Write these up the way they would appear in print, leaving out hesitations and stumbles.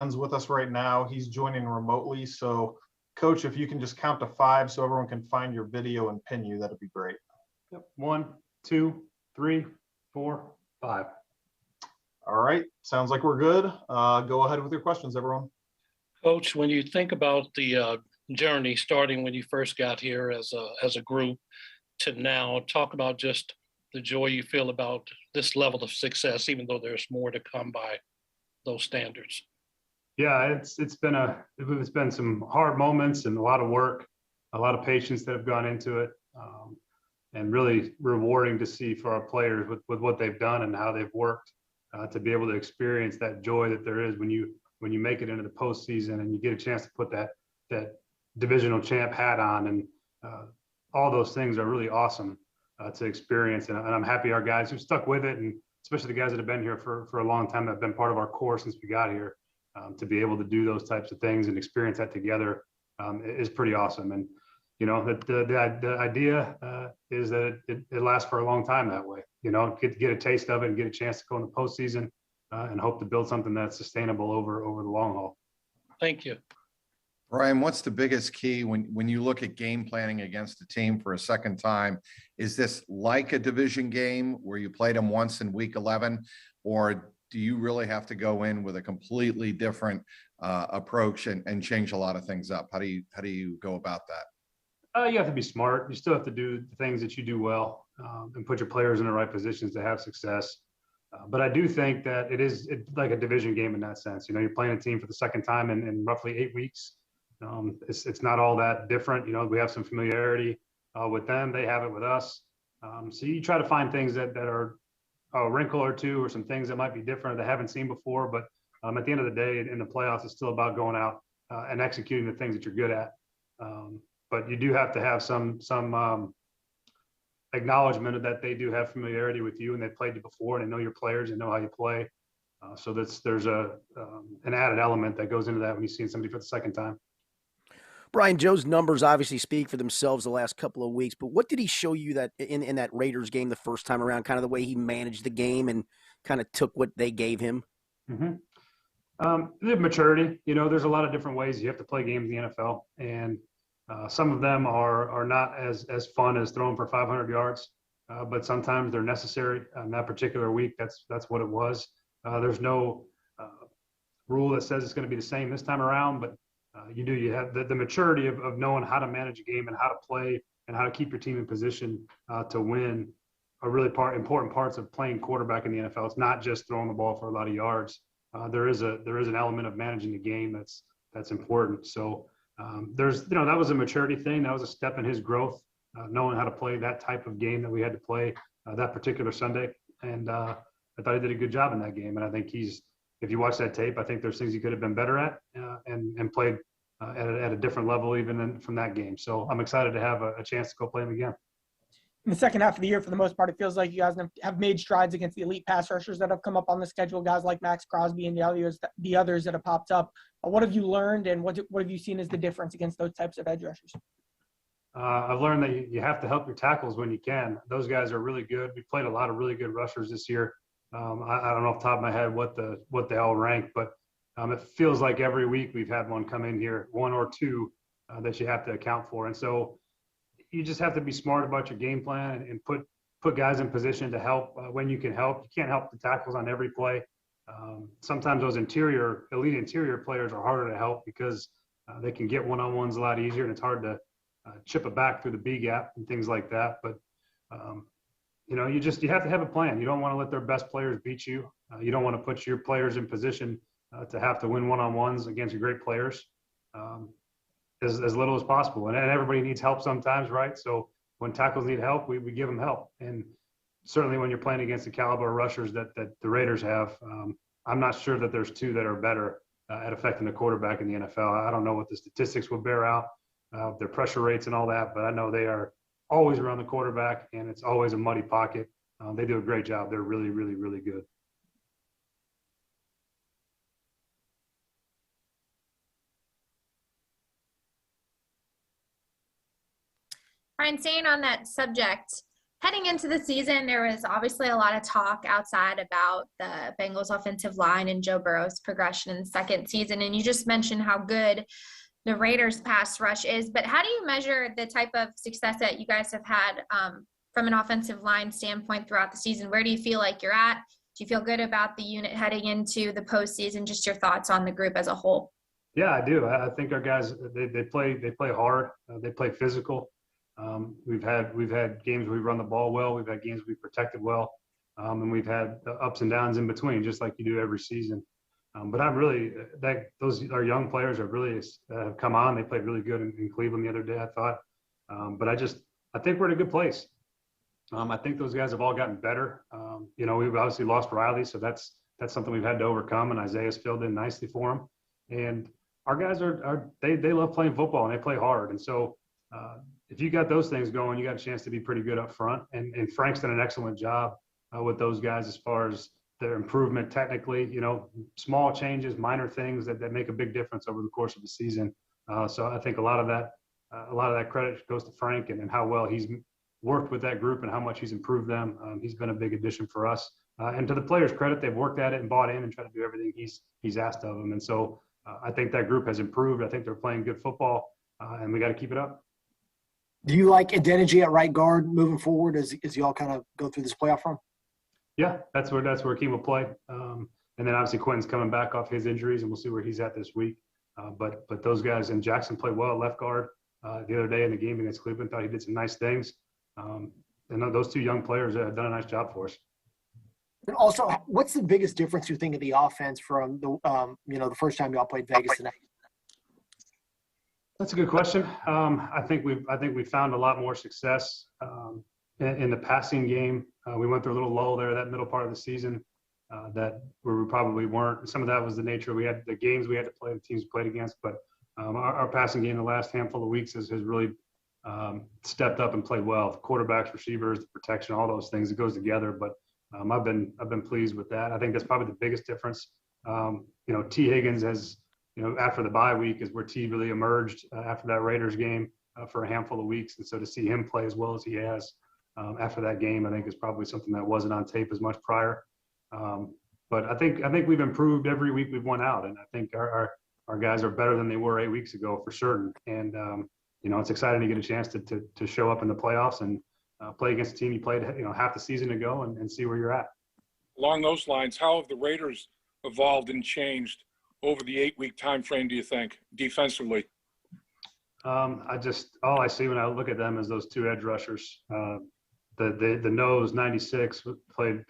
with us right now. He's joining remotely. So, Coach, if you can just count to 5 so everyone can find your video and pin you, that'd be great. Yep. 1, 2, 3, 4, 5. All right. Sounds like we're good. Go ahead with your questions, everyone. Coach, when you think about the journey starting when you first got here as a group to now, talk about just the joy you feel about this level of success, even though there's more to come by those standards. Yeah, it's been some hard moments and a lot of work, a lot of patience that have gone into it, and really rewarding to see for our players with what they've done and how they've worked to be able to experience that joy that there is when you make it into the postseason and you get a chance to put that divisional champ hat on, and all those things are really awesome to experience. And I'm happy our guys who stuck with it, and especially the guys that have been here for a long time, that have been part of our core since we got here, to be able to do those types of things and experience that together is pretty awesome. And the idea is that it lasts for a long time that way. Get a taste of it and get a chance to go in the postseason and hope to build something that's sustainable over the long haul. Thank you. Brian, what's the biggest key when you look at game planning against a team for a second time? Is this like a division game where you played them once in week 11, or do you really have to go in with a completely different approach and change a lot of things up? How do you go about that? You have to be smart. You still have to do the things that you do well, and put your players in the right positions to have success. But I do think that it's like a division game in that sense. You're playing a team for the second time in roughly 8 weeks. It's not all that different. We have some familiarity with them. They have it with us. So you try to find things that are a wrinkle or two, or some things that might be different that they haven't seen before. But at the end of the day, in the playoffs, it's still about going out and executing the things that you're good at. But you do have to have some acknowledgement that they do have familiarity with you, and they've played you before, and they know your players and know how you play. So there's an added element that goes into that when you see somebody for the second time. Brian, Joe's numbers obviously speak for themselves the last couple of weeks, but what did he show you that in that Raiders game the first time around, kind of the way he managed the game and kind of took what they gave him? The maturity. There's a lot of different ways you have to play games in the NFL, and some of them are not as fun as throwing for 500 yards, but sometimes they're necessary. In that particular week, that's what it was. There's no rule that says it's going to be the same this time around, but you have the maturity of knowing how to manage a game and how to play and how to keep your team in position to win are really important parts of playing quarterback in the NFL. It's not just throwing the ball for a lot of yards. There is an element of managing the game that's important. So that was a maturity thing. That was a step in his growth, knowing how to play that type of game that we had to play that particular Sunday. And I thought he did a good job in that game. And I think if you watch that tape, I think there's things he could have been better at and played at a different level even from that game. So I'm excited to have a chance to go play him again. In the second half of the year, for the most part, it feels like you guys have made strides against the elite pass rushers that have come up on the schedule, guys like Max Crosby and the others that have popped up. What have you learned, and what have you seen as the difference against those types of edge rushers? I've learned that you have to help your tackles when you can. Those guys are really good. We played a lot of really good rushers this year. I don't know off the top of my head what they all rank, but it feels like every week we've had one come in here, one or two that you have to account for. And so you just have to be smart about your game plan and put guys in position to help when you can help. You can't help the tackles on every play. Sometimes those elite interior players are harder to help because they can get one-on-ones a lot easier, and it's hard to chip it back through the B gap and things like that. But you have to have a plan. You don't want to let their best players beat you. You don't want to put your players in position to have to win one-on-ones against your great players as little as possible. And everybody needs help sometimes, right? So when tackles need help, we give them help. And certainly when you're playing against the caliber of rushers that the Raiders have, I'm not sure that there's two that are better at affecting the quarterback in the NFL. I don't know what the statistics will bear out, their pressure rates and all that, but I know they are always around the quarterback, and it's always a muddy pocket. They do a great job. They're really, really, really good. Brian, staying on that subject, Heading into the season, there was obviously a lot of talk outside about the Bengals offensive line and Joe Burrow's progression in the second season. And you just mentioned how good the Raiders pass rush is, but how do you measure the type of success that you guys have had from an offensive line standpoint throughout the season? Where do you feel like you're at? Do you feel good about the unit heading into the postseason? Just your thoughts on the group as a whole. Yeah, I do. I think our guys, they play hard. They play physical. We've had games where we run the ball well. We've had games we protected well, and we've had the ups and downs in between, just like you do every season. But I'm really those our young players have really come on. They played really good in Cleveland the other day, I thought. But I think we're in a good place. I think those guys have all gotten better. We've obviously lost Riley, so that's something we've had to overcome. And Isaiah's filled in nicely for him. And our guys they love playing football and they play hard. And so if you got those things going, you got a chance to be pretty good up front. And Frank's done an excellent job with those guys as far as their improvement technically, small changes, minor things that make a big difference over the course of the season. So I think a lot of that credit goes to Frank and how well he's worked with that group and how much he's improved them. He's been a big addition for us. And to the players' credit, they've worked at it and bought in and tried to do everything he's asked of them. And so I think that group has improved. I think they're playing good football, and we got to keep it up. Do you like identity at right guard moving forward as y'all kind of go through this playoff run? Yeah, that's where Keem will play. And then obviously Quentin's coming back off his injuries, and we'll see where he's at this week. But those guys, and Jackson played well at left guard the other day in the game against Cleveland. Thought he did some nice things. And those two young players have done a nice job for us. And also, what's the biggest difference you think of the offense from the first time y'all played Vegas tonight? That's a good question. I think we found a lot more success in the passing game. We went through a little lull there that middle part of the season that where we probably weren't. Some of that was the nature we had the games we had to play, the teams we played against. But our passing game the last handful of weeks has really stepped up and played well. The quarterbacks, receivers, the protection, all those things, it goes together. But I've been pleased with that. I think that's probably the biggest difference. T. Higgins has, after the bye week is where T really emerged after that Raiders game for a handful of weeks. And so to see him play as well as he has after that game, I think is probably something that wasn't on tape as much prior. But I think we've improved every week we've won out. And I think our guys are better than they were 8 weeks ago for certain. And, it's exciting to get a chance to show up in the playoffs and play against a team you played, half the season ago and see where you're at. Along those lines, how have the Raiders evolved and changed over the 8-week time frame, do you think, defensively? All I see when I look at them is those two edge rushers. The nose 96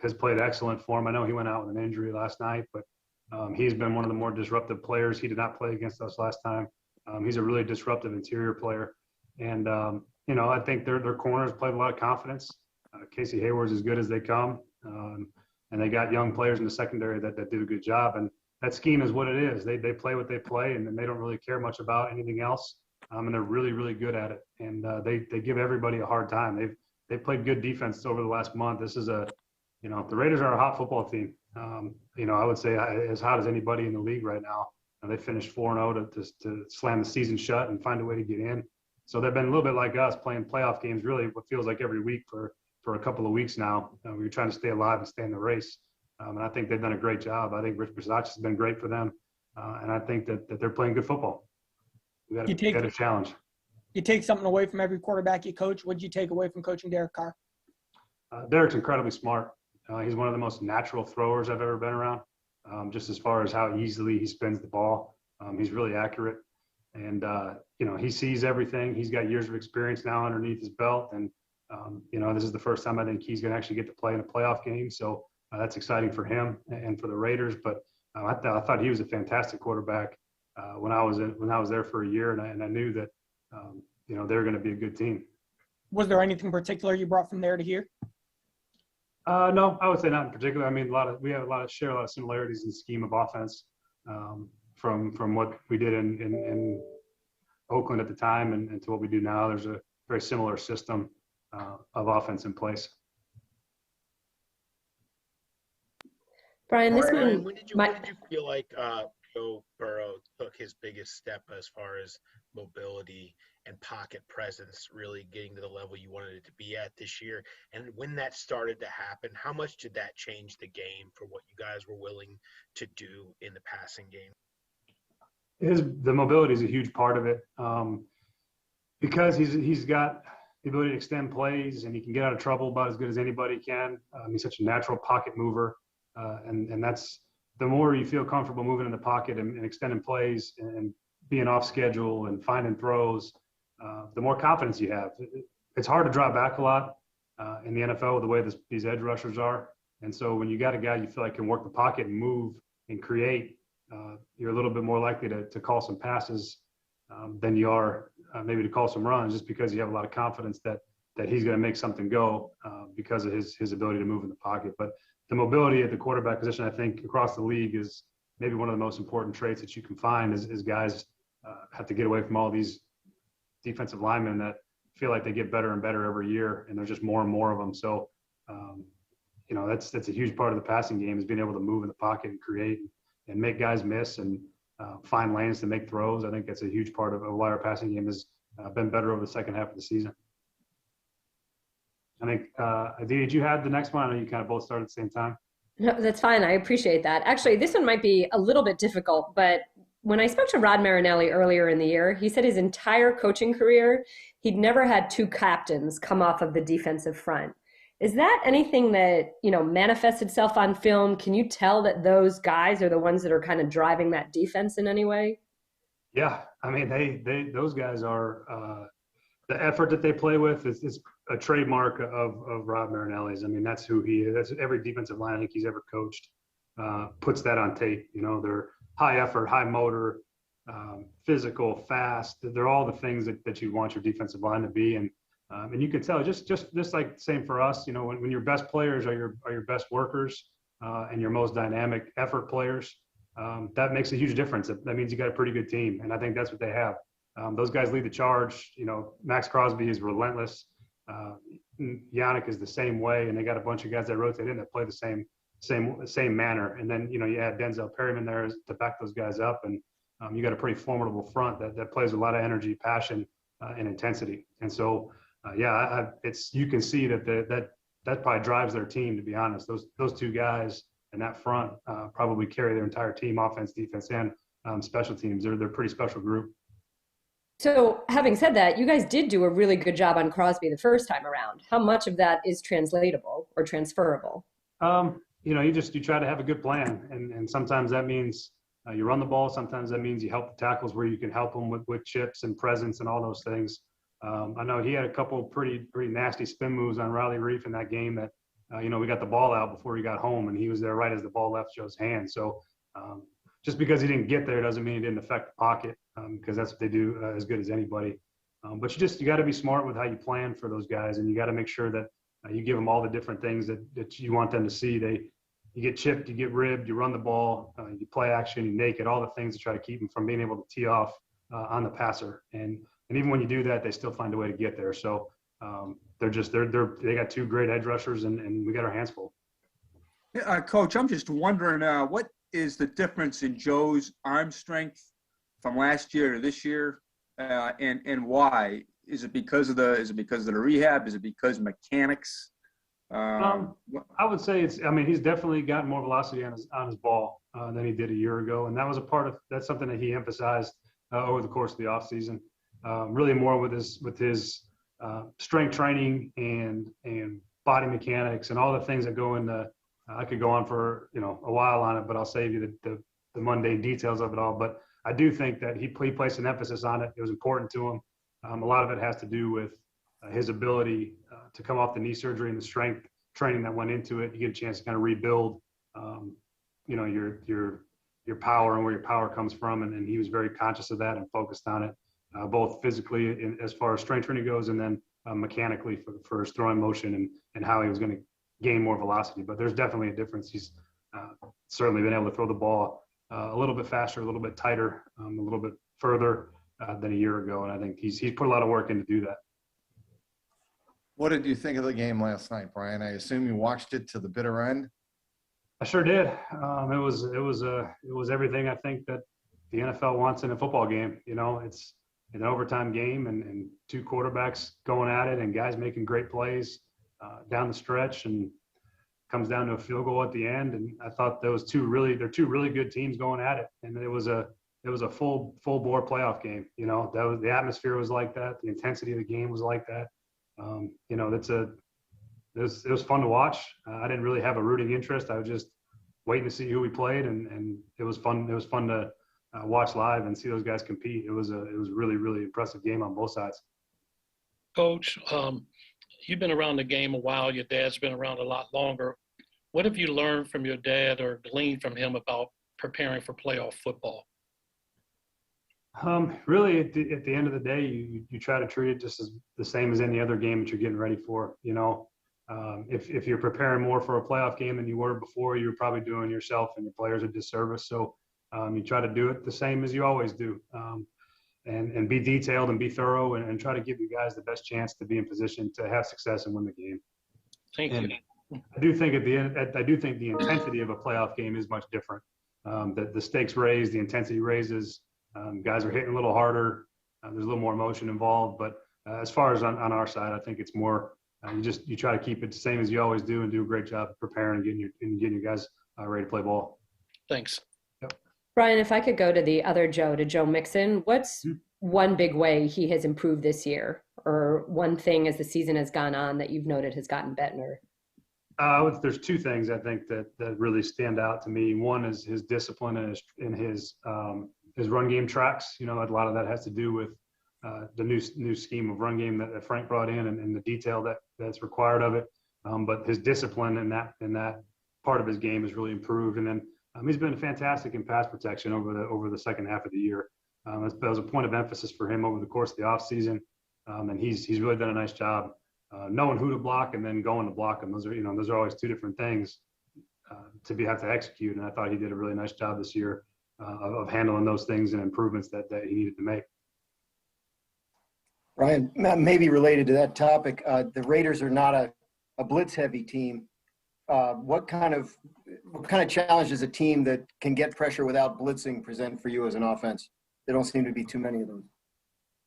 has played excellent for him. I know he went out with an injury last night, but he's been one of the more disruptive players. He did not play against us last time. He's a really disruptive interior player, and I think their corners played a lot of confidence. Casey Hayward's as good as they come, and they got young players in the secondary that do a good job. And that scheme is what it is. They play what they play, and they don't really care much about anything else. And they're really, really good at it. And they give everybody a hard time. They've played good defense over the last month. This is the Raiders are a hot football team. I would say as hot as anybody in the league right now. They finished 4-0 to slam the season shut and find a way to get in. So they've been a little bit like us playing playoff games, really what feels like every week for a couple of weeks now. We're trying to stay alive and stay in the race. And I think they've done a great job. I think Rich Bisaccia has been great for them. And I think that they're playing good football. We got a challenge. You take something away from every quarterback you coach. What did you take away from coaching Derek Carr? Derek's incredibly smart. He's one of the most natural throwers I've ever been around, just as far as how easily he spins the ball. He's really accurate. And, he sees everything. He's got years of experience now underneath his belt. And, this is the first time I think he's going to actually get to play in a playoff game. So that's exciting for him and for the Raiders. But I thought he was a fantastic quarterback when I was there for a year. And I knew that, they were going to be a good team. Was there anything particular you brought from there to here? No, I would say not in particular. I mean, we have share a lot of similarities in the scheme of offense from what we did in Oakland at the time and to what we do now. There's a very similar system of offense in place. Brian, when did you feel like Joe Burrow took his biggest step as far as mobility and pocket presence really getting to the level you wanted it to be at this year? And when that started to happen, how much did that change the game for what you guys were willing to do in the passing game? The mobility is a huge part of it, because he's got the ability to extend plays, and he can get out of trouble about as good as anybody can. He's such a natural pocket mover, and that's the more you feel comfortable moving in the pocket and extending plays and being off schedule and finding throws, the more confidence you have. It's hard to drop back a lot in the NFL with the way these edge rushers are, and so when you got a guy you feel like can work the pocket and move and create, you're a little bit more likely to call some passes than you are maybe to call some runs, just because you have a lot of confidence that he's going to make something go because of his ability to move in the pocket. But the mobility at the quarterback position, I think, across the league is maybe one of the most important traits that you can find is guys have to get away from all these defensive linemen that feel like they get better and better every year, and there's just more and more of them. So, that's a huge part of the passing game, is being able to move in the pocket and create and make guys miss and find lanes to make throws. I think that's a huge part of why our passing game has been better over the second half of the season. I think, Aditi, did you have the next one? I know you kind of both started at the same time. No, that's fine. I appreciate that. Actually, this one might be a little bit difficult, but when I spoke to Rod Marinelli earlier in the year, he said his entire coaching career, he'd never had two captains come off of the defensive front. Is that anything that, manifests itself on film? Can you tell that those guys are the ones that are kind of driving that defense in any way? Yeah. I mean, those guys are, the effort that they play with is a trademark of Rod Marinelli's. I mean, that's who he is. That's every defensive line I think he's ever coached puts that on tape. They're high effort, high motor, physical, fast. They're all the things that you want your defensive line to be. And you can tell just like the same for us, when your best players are your best workers and your most dynamic effort players, that makes a huge difference. That means you got a pretty good team. And I think that's what they have. Those guys lead the charge. Max Crosby is relentless. Yannick is the same way. And they got a bunch of guys that rotate in that play the same manner. And then, you add Denzel Perryman there to back those guys up. And you got a pretty formidable front that plays with a lot of energy, passion, and intensity. And so, you can see that probably drives their team, to be honest. Those two guys in that front probably carry their entire team, offense, defense, and special teams. They're a pretty special group. So having said that, you guys did do a really good job on Crosby the first time around. How much of that is translatable or transferable? You try to have a good plan. And sometimes that means you run the ball. Sometimes that means you help the tackles where you can help them with chips and presence and all those things. I know he had a couple pretty nasty spin moves on Riley Reef in that game that, we got the ball out before he got home, and he was there right as the ball left Joe's hand. So just because he didn't get there doesn't mean he didn't affect the pocket, because that's what they do as good as anybody. But you got to be smart with how you plan for those guys, and you got to make sure that you give them all the different things that you want them to see. You get chipped, you get ribbed, you run the ball, you play action, you naked, all the things to try to keep them from being able to tee off on the passer. And even when you do that, they still find a way to get there. So they got two great edge rushers, and we got our hands full. Coach, I'm just wondering, what is the difference in Joe's arm strength from last year to this year, and why? Is it because of the rehab? Is it because of mechanics? I would say he's definitely gotten more velocity on his ball than he did a year ago, and that's something that he emphasized over the course of the offseason. Really more with his strength training and body mechanics and all the things that go into. I could go on for a while on it, but I'll save you the mundane details of it all. But I do think that he placed an emphasis on it. It was important to him. A lot of it has to do with his ability to come off the knee surgery and the strength training that went into it. You get a chance to kind of rebuild, your power and where your power comes from. And he was very conscious of that and focused on it, both physically as far as strength training goes, and then mechanically for his throwing motion and how he was going to gain more velocity. But there's definitely a difference. He's certainly been able to throw the ball a little bit faster, a little bit tighter, a little bit further than a year ago. And I think he's put a lot of work in to do that. What did you think of the game last night, Brian? I assume you watched it to the bitter end. I sure did. It was everything I think that the NFL wants in a football game. It's an overtime game and two quarterbacks going at it and guys making great plays down the stretch, and comes down to a field goal at the end. And I thought they're two really good teams going at it. And it was a full bore playoff game. You know, the atmosphere was like that. The intensity of the game was like that. You know, it was fun to watch. I didn't really have a rooting interest. I was just waiting to see who we played, and it was fun. It was fun to watch live and see those guys compete. It was a really, really impressive game on both sides. Coach, you've been around the game a while. Your dad's been around a lot longer. What have you learned from your dad or gleaned from him about preparing for playoff football? Really, at the end of the day, you try to treat it just as the same as any other game that you're getting ready for. You know, if you're preparing more for a playoff game than you were before, you're probably doing yourself and your players a disservice. So you try to do it the same as you always do, and be detailed and be thorough, and try to give you guys the best chance to be in position to have success and win the game. Thank you. I do think the intensity of a playoff game is much different. The stakes raise, the intensity raises. Guys are hitting a little harder. There's a little more emotion involved. But as far as on our side, I think it's more you try to keep it the same as you always do and do a great job preparing and getting your guys ready to play ball. Thanks. Yep. Brian, if I could go to the other Joe, to Joe Mixon, what's one big way he has improved this year, or one thing as the season has gone on that you've noted has gotten better? There's two things I think that really stand out to me. One is his discipline and his run game tracks. You know, a lot of that has to do with the new scheme of run game that Frank brought in and the detail that's required of it. But his discipline in that part of his game has really improved. And then he's been fantastic in pass protection over the second half of the year. That was a point of emphasis for him over the course of the offseason. And he's really done a nice job knowing who to block and then going to block them. Those are always two different things to have to execute. And I thought he did a really nice job this year of handling those things and improvements that he needed to make. Ryan, maybe related to that topic, the Raiders are not a blitz-heavy team. What kind of challenge does a team that can get pressure without blitzing present for you as an offense? There don't seem to be too many of those.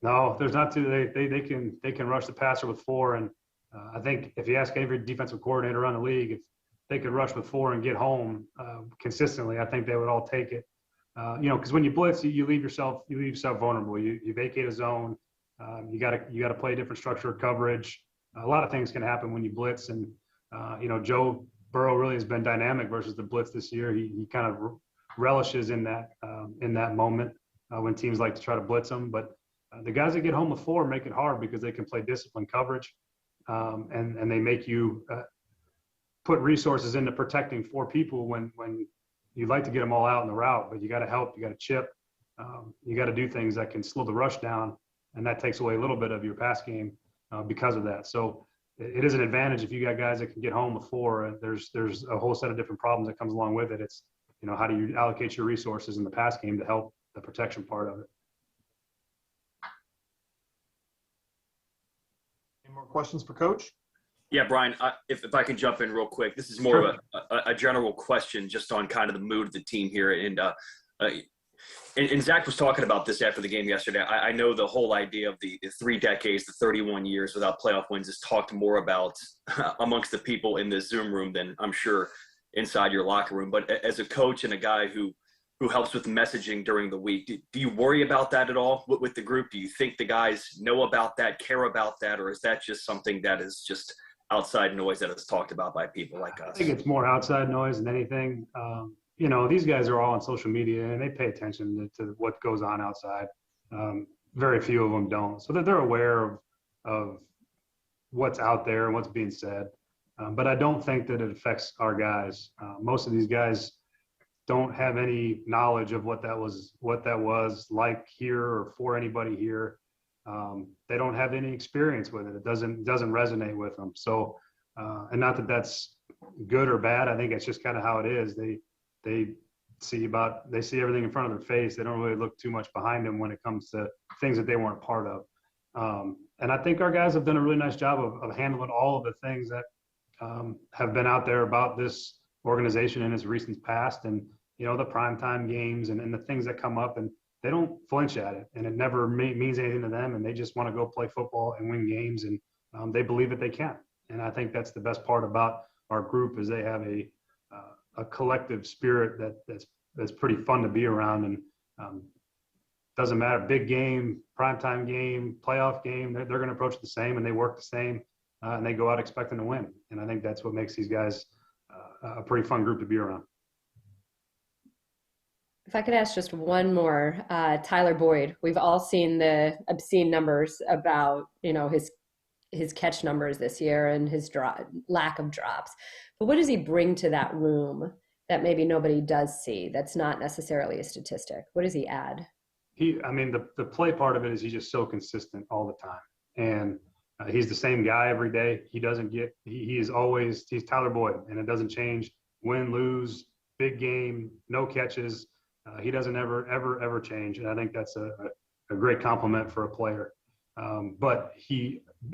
No, there's not too. They can rush the passer with 4, and I think if you ask every defensive coordinator around the league if they could rush with 4 and get home consistently, I think they would all take it. Because when you blitz, you leave yourself vulnerable. You vacate a zone. You got to play a different structure of coverage. A lot of things can happen when you blitz, and Joe Burrow really has been dynamic versus the blitz this year. He kind of relishes in that moment when teams like to try to blitz him, but the guys that get home with 4 make it hard because they can play disciplined coverage, and they make you put resources into protecting 4 people when you'd like to get them all out in the route, but you got to help, you got to chip, you got to do things that can slow the rush down, and that takes away a little bit of your pass game because of that. So it is an advantage if you got guys that can get home with 4. And there's a whole set of different problems that comes along with it. It's how do you allocate your resources in the pass game to help the protection part of it. Any more questions for Coach? Yeah, Brian, if I can jump in real quick, this is more of a general question just on kind of the mood of the team here. And Zach was talking about this after the game yesterday. I know the whole idea of the 3 decades, the 31 years without playoff wins is talked more about amongst the people in this Zoom room than I'm sure inside your locker room. But as a coach and a guy who helps with messaging during the week, do you worry about that at all with the group? Do you think the guys know about that, care about that, or is that just something that is just outside noise that is talked about by people like us? I think it's more outside noise than anything. These guys are all on social media and they pay attention to what goes on outside. Very few of them don't. So they're aware of what's out there and what's being said. But I don't think that it affects our guys. Most of these guys don't have any knowledge of what that was like here or for anybody here. They don't have any experience with it. It doesn't resonate with them. So, and not that that's good or bad. I think it's just kind of how it is. They see everything in front of their face. They don't really look too much behind them when it comes to things that they weren't a part of. And I think our guys have done a really nice job of handling all of the things that have been out there about this organization in its recent past, and the primetime games and the things that come up. And they don't flinch at it, and it never means anything to them, and they just want to go play football and win games, and they believe that they can. And I think that's the best part about our group is they have a collective spirit that's pretty fun to be around, and doesn't matter, big game, primetime game, playoff game, they're going to approach it the same, and they work the same, and they go out expecting to win. And I think that's what makes these guys a pretty fun group to be around. If I could ask just one more, Tyler Boyd, we've all seen the obscene numbers about, his catch numbers this year and his lack of drops. But what does he bring to that room that maybe nobody does see that's not necessarily a statistic? What does he add? The play part of it is he's just so consistent all the time. And he's the same guy every day. He's Tyler Boyd, and it doesn't change. Win, lose, big game, no catches. He doesn't ever change. And I think that's a great compliment for a player. But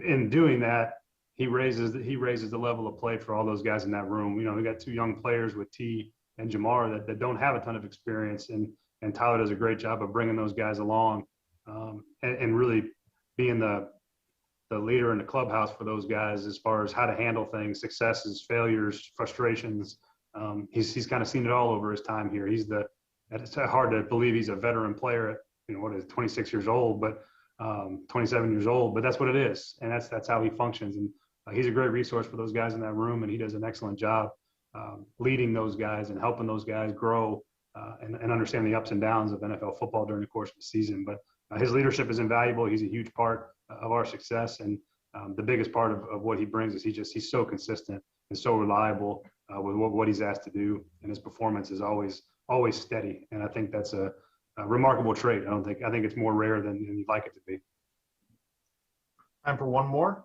in doing that, he raises the level of play for all those guys in that room. We got two young players with T and Jamar that don't have a ton of experience, and Tyler does a great job of bringing those guys along, and really being the leader in the clubhouse for those guys as far as how to handle things, successes, failures, frustrations. He's kind of seen it all over his time here. It's hard to believe he's a veteran player at 26 years old, but 27 years old, but that's what it is. And that's how he functions. And he's a great resource for those guys in that room, and he does an excellent job leading those guys and helping those guys grow and understand the ups and downs of NFL football during the course of the season. But his leadership is invaluable. He's a huge part of our success. And the biggest part of what he brings is he's so consistent and so reliable with what he's asked to do. And his performance is always steady. And I think that's a remarkable trait. I think it's more rare than you'd like it to be. Time for one more.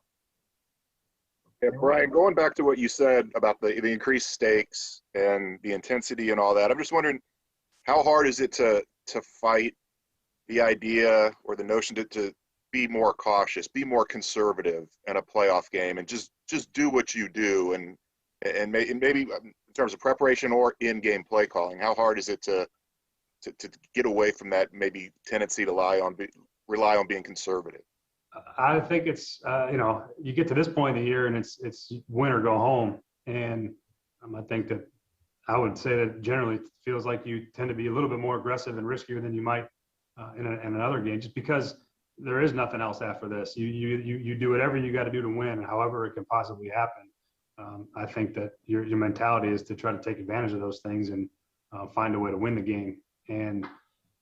Yeah, Brian, going back to what you said about the increased stakes and the intensity and all that, I'm just wondering, how hard is it to fight the idea or the notion to be more cautious, be more conservative in a playoff game, and just do what you do, and maybe in terms of preparation or in-game play calling, how hard is it to get away from that maybe tendency to rely on being conservative? I think it's you get to this point in the year and it's win or go home, and I think that I would say that generally it feels like you tend to be a little bit more aggressive and riskier than you might in another game, just because there is nothing else after this. You do whatever you got to do to win, however it can possibly happen. I think that your mentality is to try to take advantage of those things and find a way to win the game. And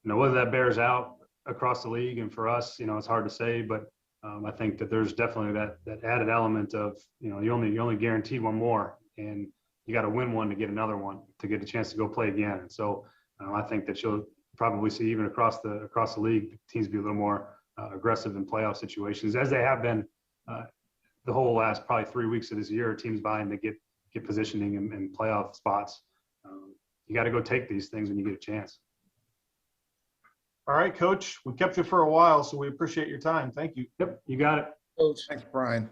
whether that bears out across the league and for us, it's hard to say, but I think that there's definitely that added element of you only guaranteed one more, and you got to win one to get another one to get a chance to go play again. And so I think that you'll probably see even across the league teams be a little more aggressive in playoff situations, as they have been the whole last probably 3 weeks of this year. Teams vying to get positioning in playoff spots. You got to go take these things when you get a chance. All right, Coach, we kept you for a while, so we appreciate your time. Thank you. Yep, you got it. Thanks, Brian.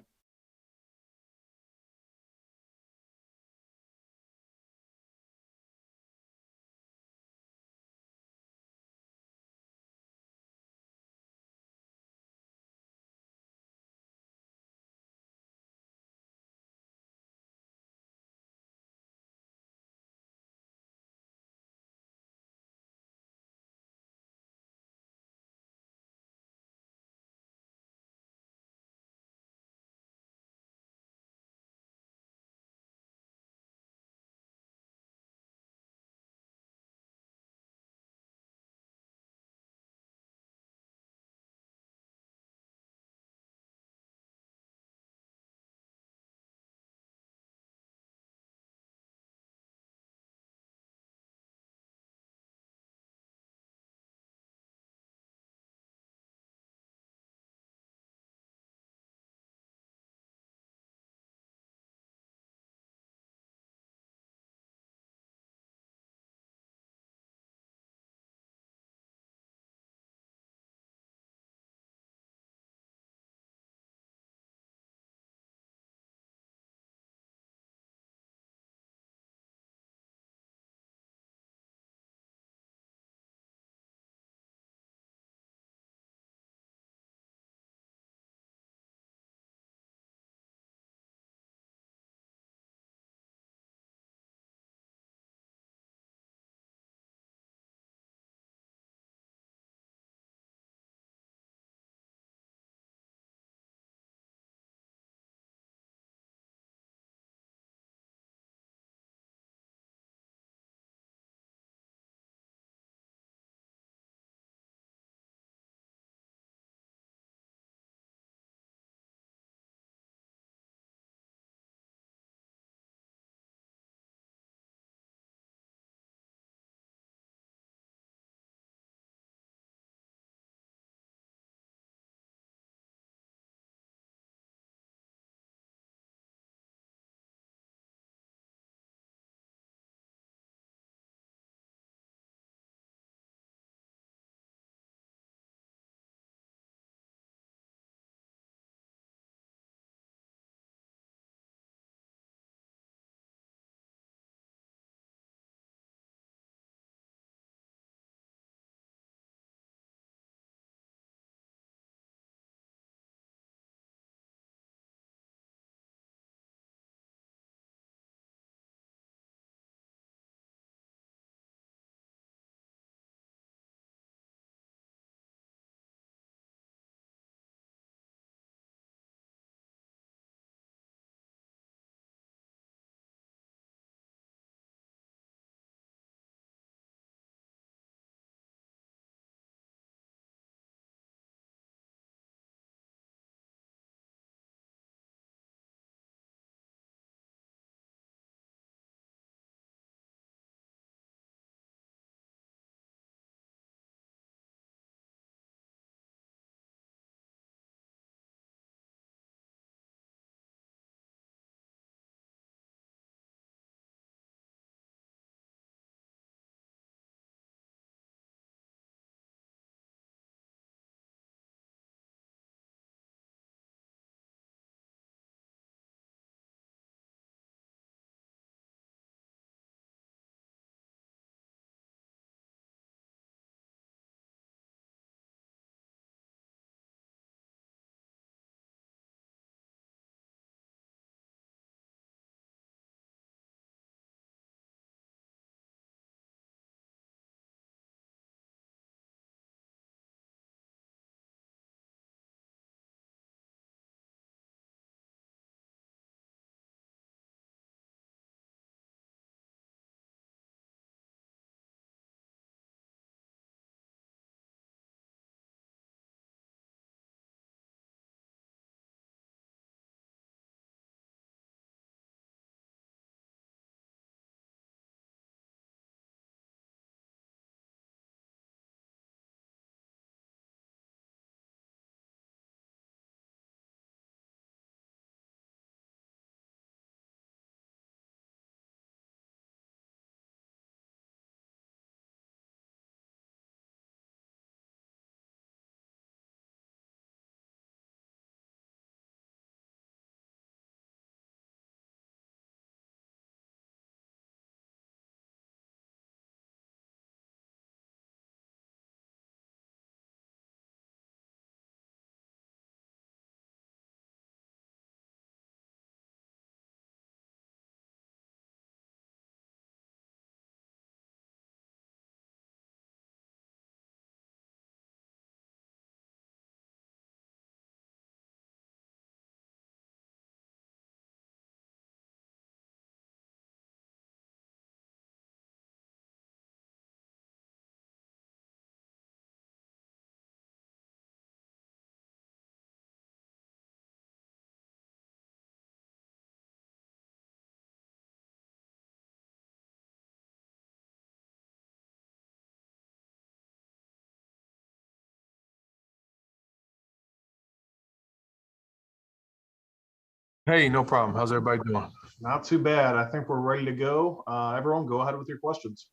Hey, no problem. How's everybody doing? Not too bad. I think we're ready to go. Everyone, go ahead with your questions.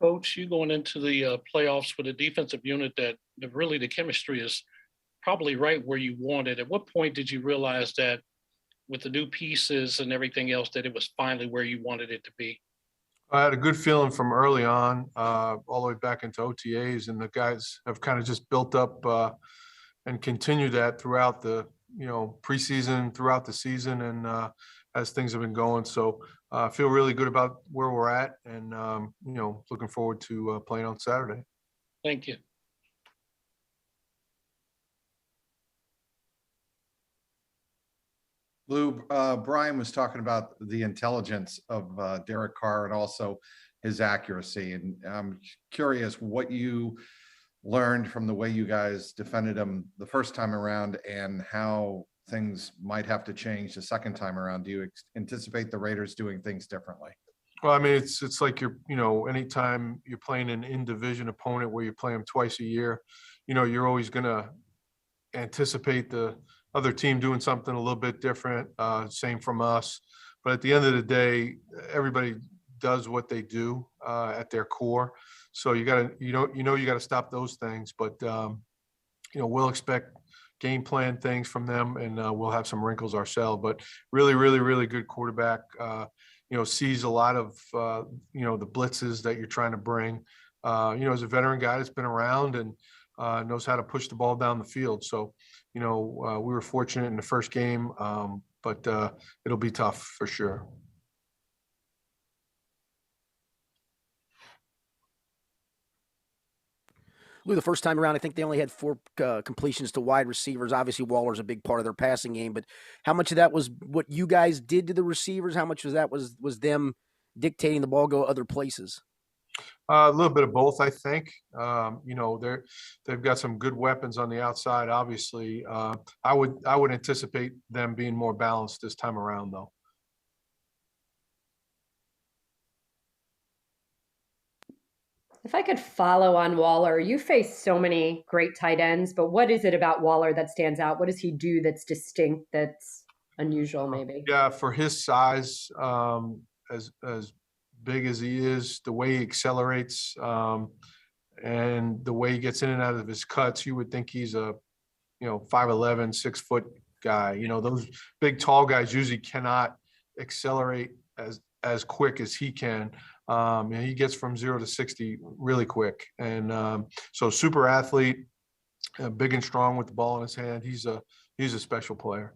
Coach, you going into the playoffs with a defensive unit that really the chemistry is probably right where you wanted. At what point did you realize that with the new pieces and everything else that it was finally where you wanted it to be? I had a good feeling from early on, all the way back into OTAs, and the guys have kind of just built up and continued that throughout the preseason, throughout the season, and as things have been going. So I feel really good about where we're at, and looking forward to playing on Saturday. Thank you. Lou, Brian was talking about the intelligence of Derek Carr and also his accuracy. And I'm curious what you learned from the way you guys defended him the first time around and how things might have to change the second time around. Do you anticipate the Raiders doing things differently? Well, I mean, it's like anytime you're playing an in-division opponent where you play them twice a year, you're always going to anticipate the other team doing something a little bit different. Same from us. But at the end of the day, everybody does what they do at their core. So you got to stop those things. But we'll expect game plan things from them, and we'll have some wrinkles ourselves. But really, really, really good quarterback. Sees a lot of the blitzes that you're trying to bring. As a veteran guy that's been around and knows how to push the ball down the field. So, we were fortunate in the first game, but it'll be tough for sure. Lou, the first time around, I think they only had 4 completions to wide receivers. Obviously, Waller's a big part of their passing game, but how much of that was what you guys did to the receivers? How much of that was them dictating the ball go other places? A little bit of both, I think. They've got some good weapons on the outside. Obviously, I would anticipate them being more balanced this time around, though. If I could follow on Waller, you face so many great tight ends, but what is it about Waller that stands out? What does he do that's distinct, that's unusual, maybe? Yeah, for his size, as big as he is, the way he accelerates, and the way he gets in and out of his cuts, you would think he's a 5'11", 6 foot guy. Those big tall guys usually cannot accelerate as quick as he can. And he gets from 0 to 60 really quick. And so super athlete, big and strong with the ball in his hand. He's a special player.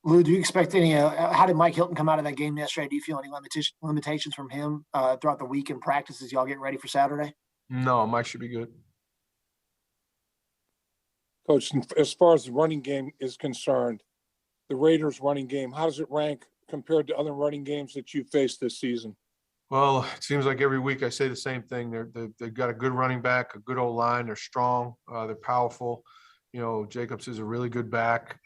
Lou, do you expect any? How did Mike Hilton come out of that game yesterday? Do you feel any limitations from him throughout the week in practice as y'all get ready for Saturday? No, Mike should be good. Coach, as far as the running game is concerned, the Raiders' running game, how does it rank compared to other running games that you faced this season? Well, it seems like every week I say the same thing. They've got a good running back, a good old line. They're strong. They're powerful. Jacobs is a really good back.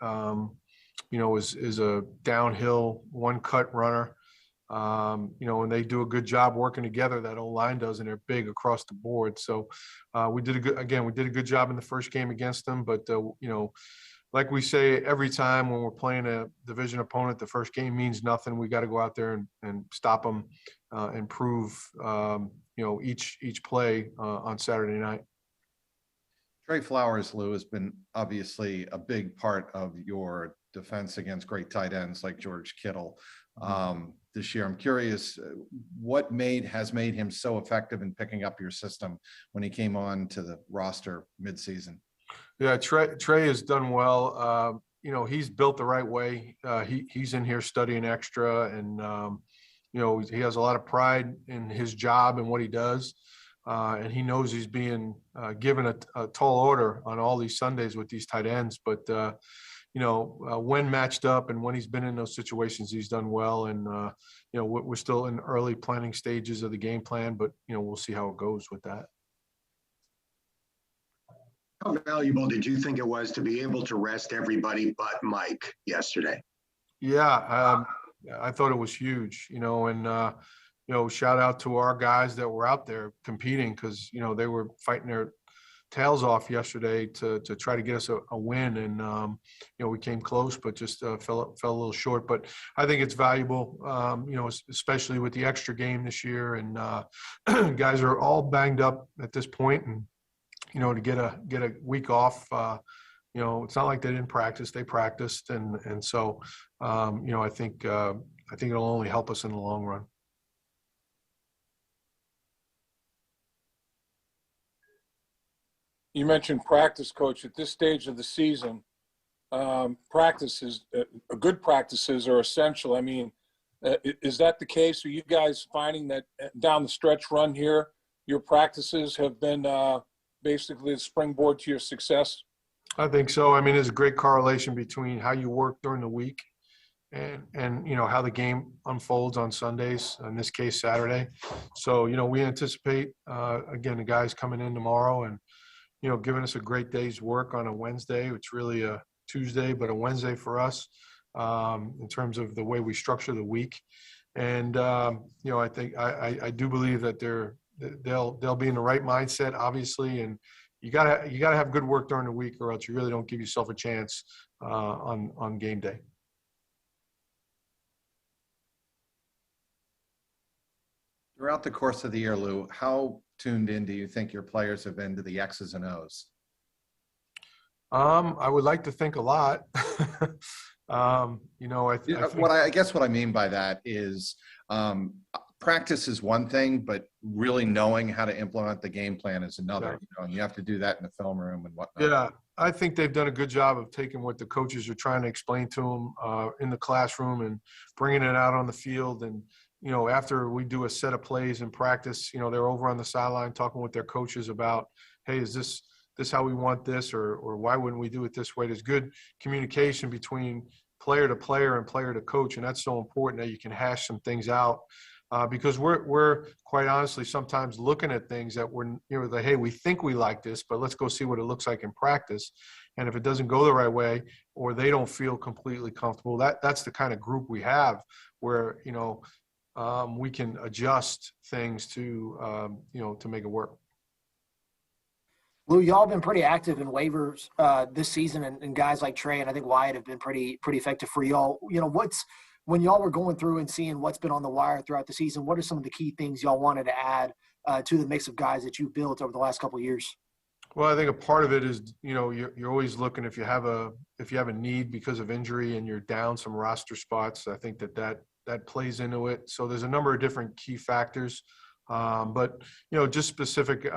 Is a downhill one-cut runner. And they do a good job working together. That old line does, and they're big across the board. So we did a good job in the first game against them. But like we say every time when we're playing a division opponent, the first game means nothing. We got to go out there and stop them and prove each play on Saturday night. Trey Flowers, Lou, has been obviously a big part of your defense against great tight ends like George Kittle this year. I'm curious what has made him so effective in picking up your system when he came on to the roster midseason. Yeah, Trey has done well. He's built the right way. He's in here studying extra, and he has a lot of pride in his job and what he does. And he knows he's being given a tall order on all these Sundays with these tight ends. But, when matched up and when he's been in those situations, he's done well. And, we're still in early planning stages of the game plan, but, we'll see how it goes with that. How valuable did you think it was to be able to rest everybody but Mike yesterday? Yeah, I thought it was huge, and, shout out to our guys that were out there competing because, they were fighting tails off yesterday to try to get us a win. And, we came close, but just fell a little short. But I think it's valuable, especially with the extra game this year. And guys are all banged up at this point. And, to get a week off, it's not like they didn't practice. They practiced. And so, I think it'll only help us in the long run. You mentioned practice, Coach. At this stage of the season, good practices are essential. I mean, is that the case? Are you guys finding that down the stretch run here, your practices have been basically the springboard to your success? I think so. I mean, there's a great correlation between how you work during the week and how the game unfolds on Sundays, in this case, Saturday. So, we anticipate, again, the guys coming in tomorrow and, giving us a great day's work on a Wednesday. It's really a Tuesday, but a Wednesday for us in terms of the way we structure the week. And, I think I do believe that they'll be in the right mindset, obviously. And you gotta have good work during the week, or else you really don't give yourself a chance on game day. Throughout the course of the year, Lou, how tuned in do you think your players have been to the X's and O's? I would like to think a lot. I guess what I mean by that is practice is one thing, but really knowing how to implement the game plan is another. And you have to do that in the film room and whatnot. Yeah, I think they've done a good job of taking what the coaches are trying to explain to them in the classroom and bringing it out on the field. And after we do a set of plays in practice, they're over on the sideline talking with their coaches about, hey, is this how we want this, or why wouldn't we do it this way? There's good communication between player to player and player to coach, and that's so important that you can hash some things out because we're quite honestly sometimes looking at things that we're like, hey, we think we like this, but let's go see what it looks like in practice. And if it doesn't go the right way, or they don't feel completely comfortable, that's the kind of group we have where we can adjust things to make it work. Lou, y'all been pretty active in waivers this season, and guys like Trey and I think Wyatt have been pretty effective for y'all. When y'all were going through and seeing what's been on the wire throughout the season, what are some of the key things y'all wanted to add to the mix of guys that you've built over the last couple of years? Well, I think a part of it is, you're always looking if you have a need because of injury and you're down some roster spots. I think that plays into it. So there's a number of different key factors. But, just specific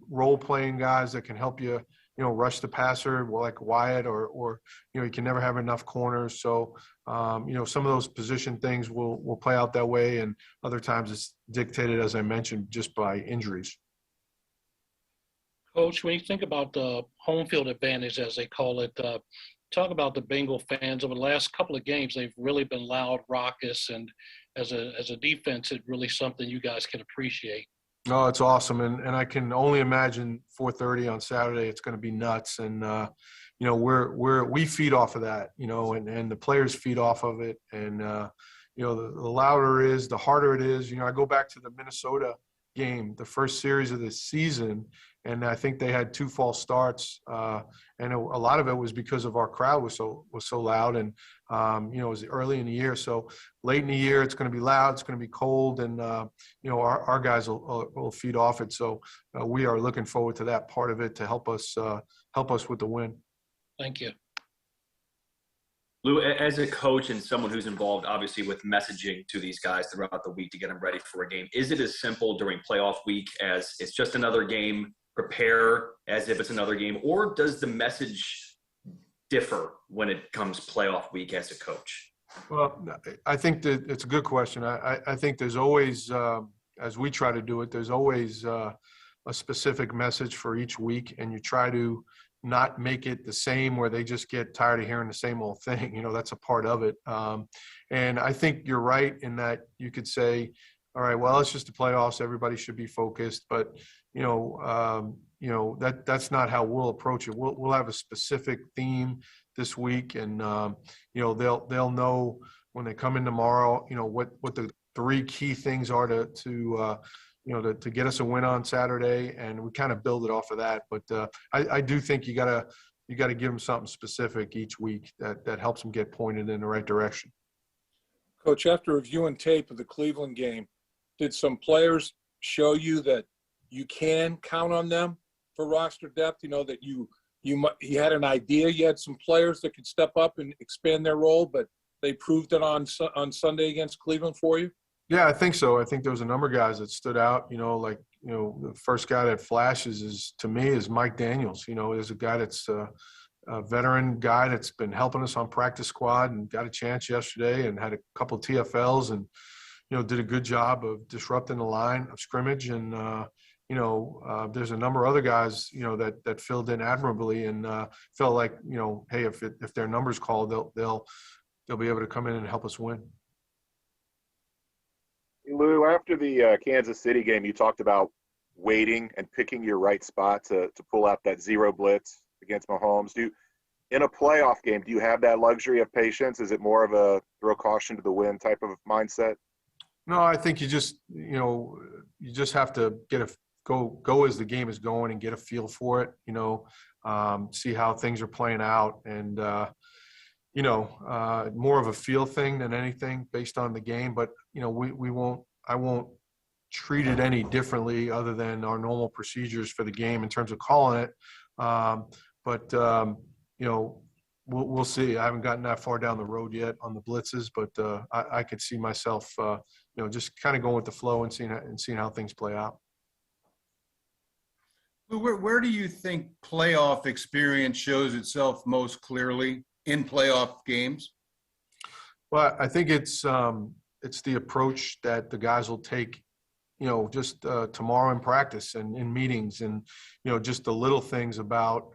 role-playing guys that can help you, rush the passer like Wyatt or you can never have enough corners. So, some of those position things will play out that way. And other times it's dictated, as I mentioned, just by injuries. Coach, when you think about the home field advantage, as they call it, talk about the Bengal fans. Over the last couple of games, they've really been loud, raucous, and as a defense, it's really something you guys can appreciate. Oh, it's awesome. And I can only imagine 4:30 on Saturday, it's going to be nuts. And, we feed off of that, and the players feed off of it. And, the louder it is, the harder it is. I go back to the Minnesota game, the first series of the season, and I think they had 2 false starts. And a lot of it was because of our crowd was so loud. And, it was early in the year. So late in the year, it's going to be loud, it's going to be cold. And, our guys will feed off it. So we are looking forward to that part of it to help us with the win. Thank you. Lou, as a coach and someone who's involved, obviously, with messaging to these guys throughout the week to get them ready for a game, is it as simple during playoff week as it's just another game, prepare as if it's another game, or does the message differ when it comes playoff week as a coach? Well, I think that it's a good question. I think there's always, as we try to do it, there's always a specific message for each week, and you try to not make it the same where they just get tired of hearing the same old thing. That's a part of it. And I think you're right in that you could say, all right, well, it's just the playoffs. Everybody should be focused. But, that's not how we'll approach it. We'll have a specific theme this week. And, they'll know when they come in tomorrow, what the 3 key things are to to get us a win on Saturday, and we kind of build it off of that. But I do think you gotta give them something specific each week that helps them get pointed in the right direction. Coach, after reviewing tape of the Cleveland game, did some players show you that you can count on them for roster depth? That you had an idea, you had some players that could step up and expand their role, but they proved it on Sunday against Cleveland for you? Yeah, I think so. I think there was a number of guys that stood out. The first guy that flashes to me is Mike Daniels. Is a guy that's a veteran guy that's been helping us on practice squad and got a chance yesterday and had a couple of TFLs and did a good job of disrupting the line of scrimmage. And there's a number of other guys that filled in admirably and felt like hey, if their number's called, they'll be able to come in and help us win. Lou, after the Kansas City game, you talked about waiting and picking your right spot to pull out that zero blitz against Mahomes. In a playoff game, do you have that luxury of patience? Is it more of a throw caution to the wind type of mindset? No, I think you just have to go as the game is going and get a feel for it. See how things are playing out, and more of a feel thing than anything based on the game. But I won't treat it any differently other than our normal procedures for the game in terms of calling it. We'll see. I haven't gotten that far down the road yet on the blitzes, but I could see myself, just kind of going with the flow and seeing how things play out. Where do you think playoff experience shows itself most clearly in playoff games? Well, I think it's the approach that the guys will take, just tomorrow in practice and in meetings, and just the little things about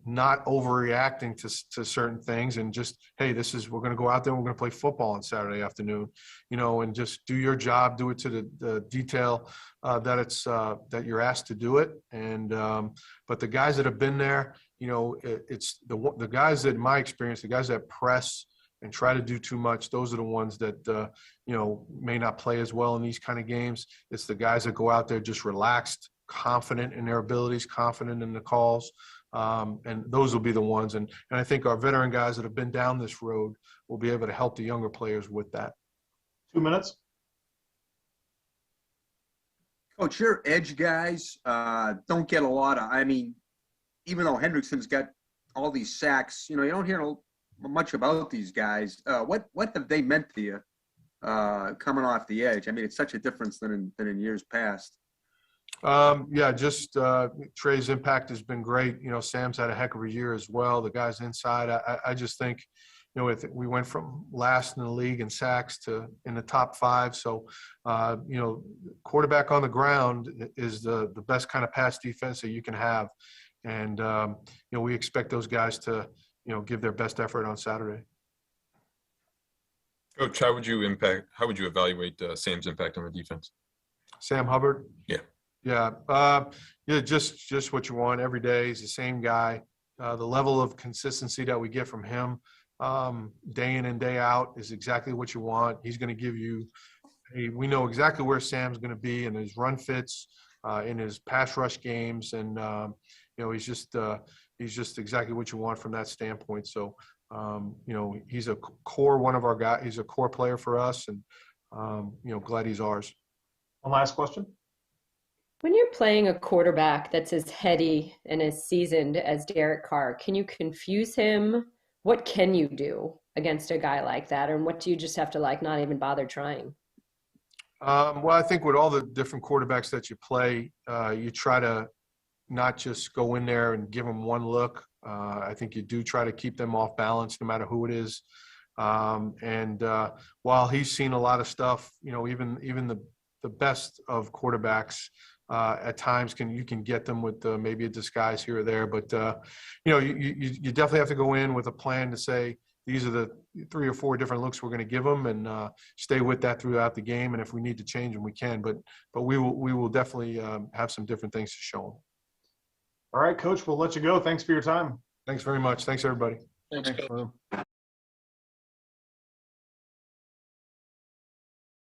not overreacting to certain things, and just, hey, we're going to go out there and we're going to play football on Saturday afternoon, and just do your job, do it to the detail that you're asked to do it. And but the guys that have been there, it's the guys that, in my experience, the guys that press and try to do too much, those are the ones that may not play as well in these kind of games. It's the guys that go out there just relaxed, confident in their abilities, confident in the calls. And those will be the ones. And I think our veteran guys that have been down this road will be able to help the younger players with that. 2 minutes. Coach, your edge guys don't get a lot of, even though Hendrickson's got all these sacks, you don't hear much about these guys. What have they meant to you coming off the edge? It's such a difference than in years past. Trey's impact has been great. Sam's had a heck of a year as well. The guys inside, I just think, we went from last in the league in sacks to in the top 5. So, quarterback on the ground is the best kind of pass defense that you can have. And, we expect those guys to, give their best effort on Saturday. Coach, how would you evaluate Sam's impact on the defense? Sam Hubbard? Yeah. Yeah. Just what you want every day. He's the same guy. The level of consistency that we get from him day in and day out is exactly what you want. He's going to give you we know exactly where Sam's going to be in his run fits, in his pass rush games. And, he's just exactly what you want from that standpoint. So, he's a core one of our guys. He's a core player for us, and, glad he's ours. One last question. When you're playing a quarterback that's as heady and as seasoned as Derek Carr, can you confuse him? What can you do against a guy like that? And what do you just have to not even bother trying? Well, I think with all the different quarterbacks that you play, you try to not just go in there and give them one look. I think you do try to keep them off balance no matter who it is. And while he's seen a lot of stuff, even the best of quarterbacks at times you can get them with maybe a disguise here or there. But, you definitely have to go in with a plan to say, these are the 3 or 4 different looks we're going to give them, and stay with that throughout the game. And if we need to change them, we can. But we will definitely have some different things to show them. All right, Coach, we'll let you go. Thanks for your time. Thanks very much. Thanks, everybody. Thanks, Coach.